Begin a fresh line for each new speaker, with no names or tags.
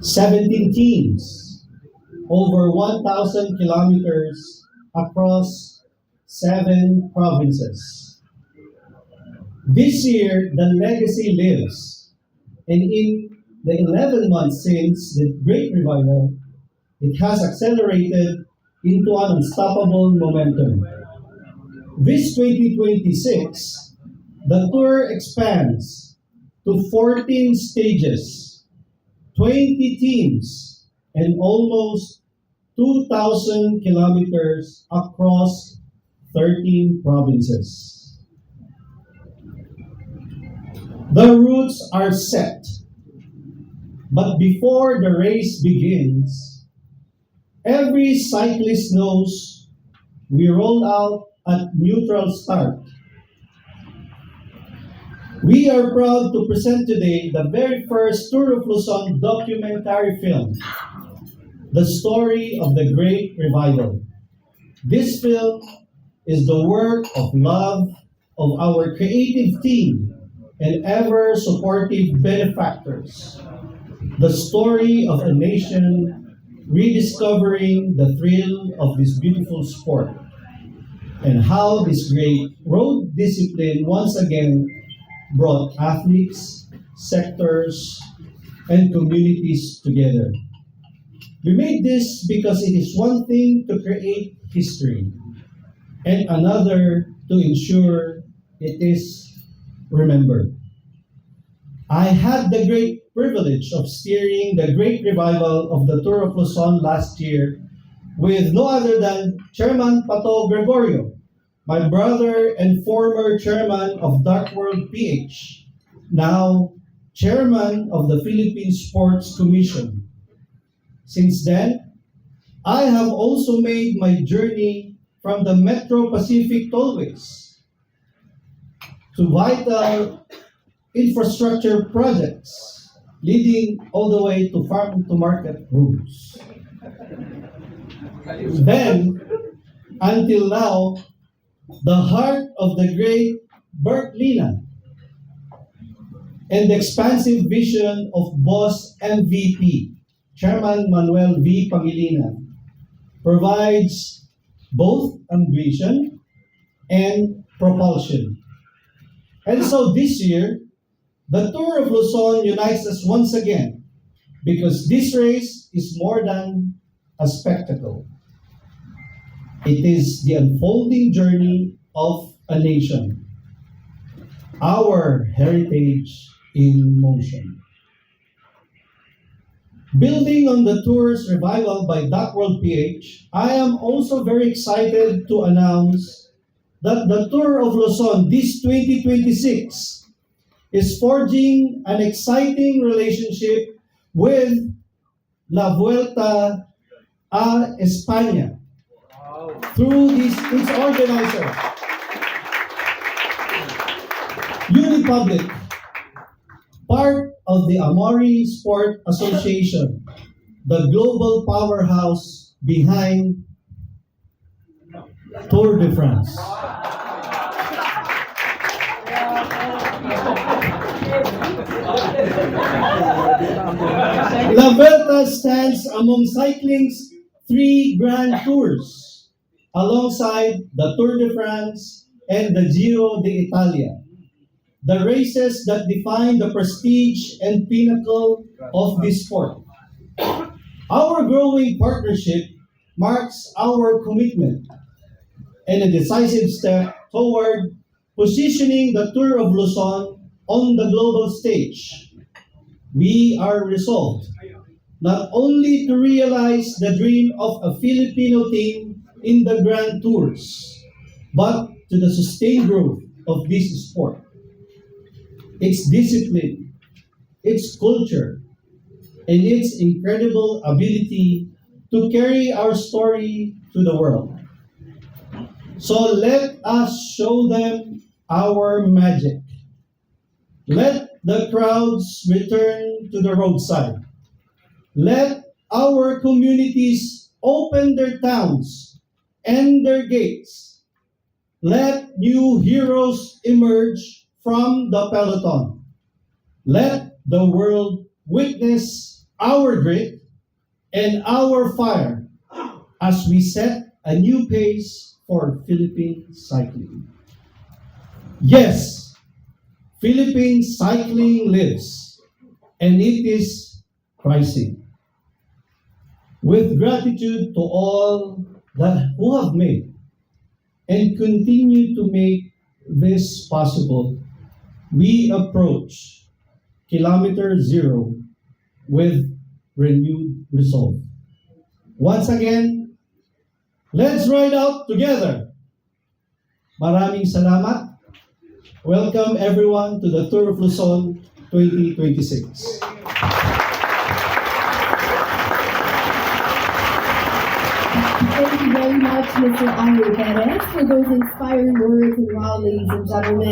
17 teams, over 1,000 kilometers across 7 provinces. This year, the legacy lives, and in the 11 months since the Great Revival, it has accelerated into an unstoppable momentum. This 2026, the tour expands to 14 stages, 20 teams, and almost 2,000 kilometers across 13 provinces. The routes are set, but before the race begins, every cyclist knows we roll out at neutral start. We are proud to present today the very first Tour of Luzon documentary film, The Story of the Great Revival. This film is the work of love of our creative team and ever supportive benefactors. The story of a nation rediscovering the thrill of this beautiful sport and how this great road discipline once again brought athletes, sectors, and communities together. We made this because it is one thing to create history and another to ensure it is remembered. I had the great privilege of steering the great revival of the Tour of Luzon last year with no other than Chairman Pato Gregorio, my brother and former chairman of Dark World PH, now chairman of the Philippine Sports Commission. Since then, I have also made my journey from the Metro Pacific tollways to vital infrastructure projects leading all the way to farm to market routes. Then, until now, the heart of the great Bert Lina and the expansive vision of Boss MVP, Chairman Manuel V. Pangilinan, provides both ambition and propulsion. And so this year, the Tour of Luzon unites us once again because this race is more than a spectacle. It is the unfolding journey of a nation, our heritage in motion. Building on the tour's revival by Duck World PH, I am also very excited to announce that the Tour of Luzon this 2026 is forging an exciting relationship with La Vuelta a España through its organizer, Unipublic, part of the Amori Sport Association, the global powerhouse behind Tour de France. La Vuelta stands among cycling's 3 grand tours, alongside the Tour de France and the Giro d'Italia, the races that define the prestige and pinnacle of this sport. Our growing partnership marks our commitment and a decisive step toward positioning the Tour of Luzon on the global stage. We are resolved not only to realize the dream of a Filipino team in the Grand Tours, but to the sustained growth of this sport, its discipline, its culture, and its incredible ability to carry our story to the world. So let us show them our magic. Let the crowds return to the roadside. Let our communities open their towns and their gates. Let new heroes emerge from the peloton. Let the world witness our grit, and our fire as we set a new pace for Philippine cycling. Yes, Philippine cycling lives, and it is rising. With gratitude to all that who have made and continue to make this possible, we approach kilometer zero with renewed resolve. Once again, let's ride out together. Maraming salamat. Welcome everyone to the Tour of Luzon 2026.
Thank you very much, Mr. Andre Perez, for those inspiring words. And wow, ladies and gentlemen,